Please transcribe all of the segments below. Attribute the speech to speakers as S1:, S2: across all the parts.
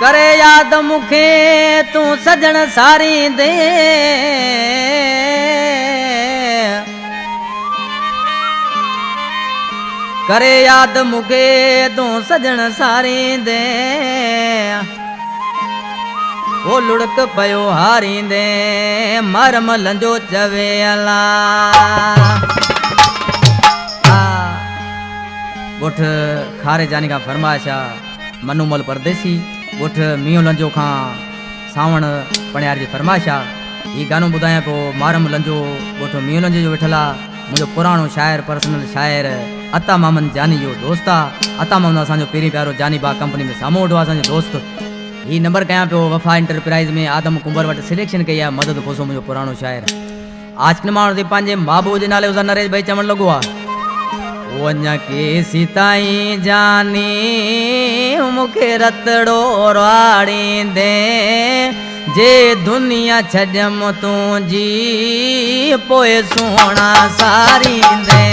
S1: करे याद मुखे तू सजण सारी दे, करे याद मुखे तू सजण सारी दे, वो लुड़क पयो हारी दे मरम लंजो चवे अला। उठ खारे जाने का फरमाइशा मनूमल परदेसी उठ मियो लंजो खां सावण पणियार जी फरमाइशा। ये गानो ॿुधायां पियो मारम लंजो उठ मियो लंजो जो वेठल आहे मुंहिंजो पुराणो शाइर पर्सनल शाइर अता मामन जानी जो दोस्त आहे। अता मामन असांजो पहिरीं प्यारो जानी बा कंपनी में साम्हूं वेठो आहे असांजो दोस्त। ही नंबर कयां पियो वफ़ा इंटरप्राइज़ में आदम कुंबर वटि सिलेक्शन कई आहे मदद कोसो मुंहिंजो पुराणो शाइर। आजकल माण्हू ते पंहिंजे महबूब जे नाले सां नरेश भाई चवणु लॻो आहे वञा के सीताई जानी मुखे रतड़ो राड़ींदे जे दुनिया छॾम तुंहिंजी पोइ सोना सारींदे,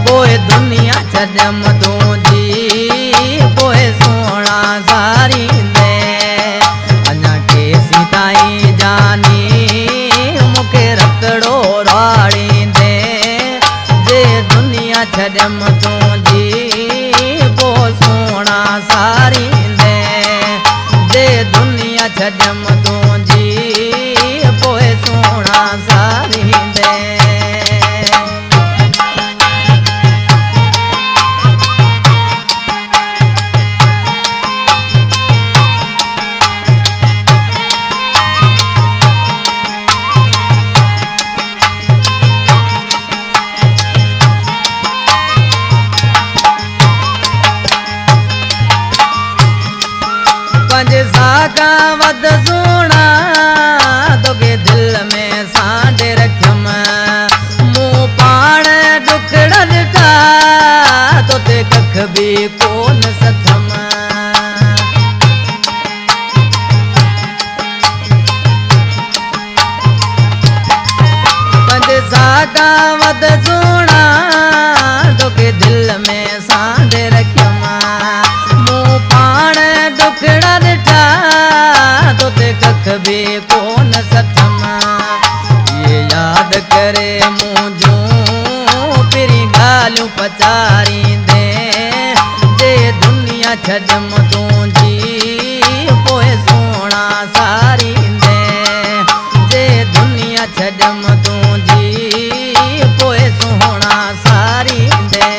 S1: पोइ दुनिया छॾम तुंहिंजी पोइ सोना सारींदे। अञा के सीताई जानी मुखे रतड़ो राड़ींदे जे दुनिया छॾम तुंहिंजी पोइ सोना सारींदे, जे दुनिया छॾम तुंहिंजी पोइ सोना सारींदे। पंज सागा वध सोना तोखे दिल में सांडे रखियम, मूं पाण ॾुकड़ ॾिठा तोते कख बि कोन सथम। पंज सागा वध सोना तोखे दिल में सांडे रखियम, मूं पाण ॾुकड़ ॾिठा तोते कख बि कोन सथम। ये यादि करे मूं जूं पहिरीं ॻाल्हियूं पचारींदे जे दुनिया छॾम तुंहिंजी पोइ सोना सारींदे, जे दुनिया छॾम तुंहिंजी पोइ सोना सारींदे।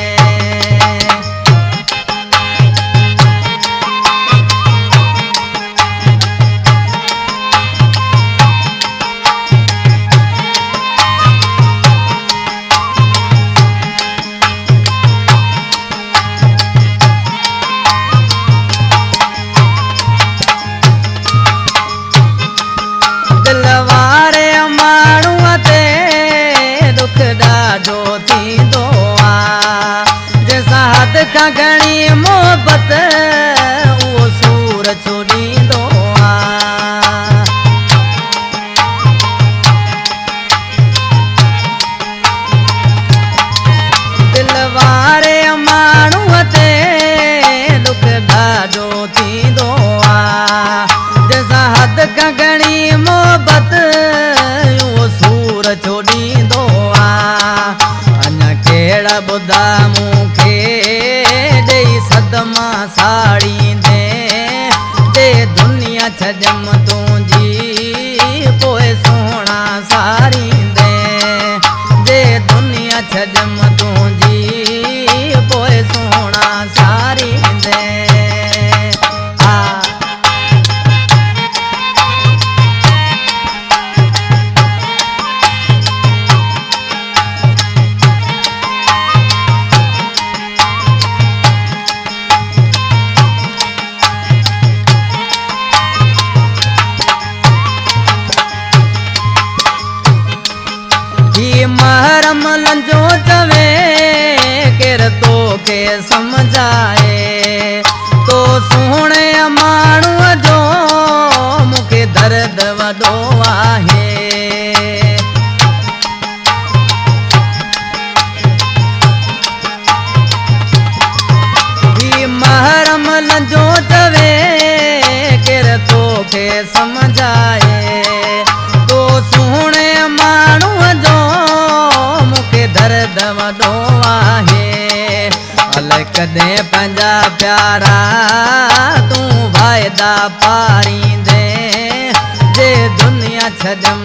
S1: खां घणी मोहबत उहो सूर छोड़ींदो आहे। दिल वारे माण्हूअ ते दुख ॾाढो थींदो आहे, जंहिंसां हद खां घणी मोहबत उहो सूर छोड़ींदो आहे। अञा कहिड़ा ॿुधा मूंखे सदमा साड़ींदे जे दुनिया छॾम तुंहिंजी पोइ सोना सारींदे, जे दुनिया छॾम तुंहिंजी पोइ सोना सारींदे। चवे केर तोखे समझाए तो सुहिणे माण्हूअ जो मूंखे दर्द वॾो आहे महरम लंजो चवे केर तोखे समझाए तो सुहिणे माण्हूअ जो मूंखे दर्द वॾो आहे अलाए कॾहिं पंहिंजा प्यारा तूं वाइदा पारींदे जे दुनिया छॾम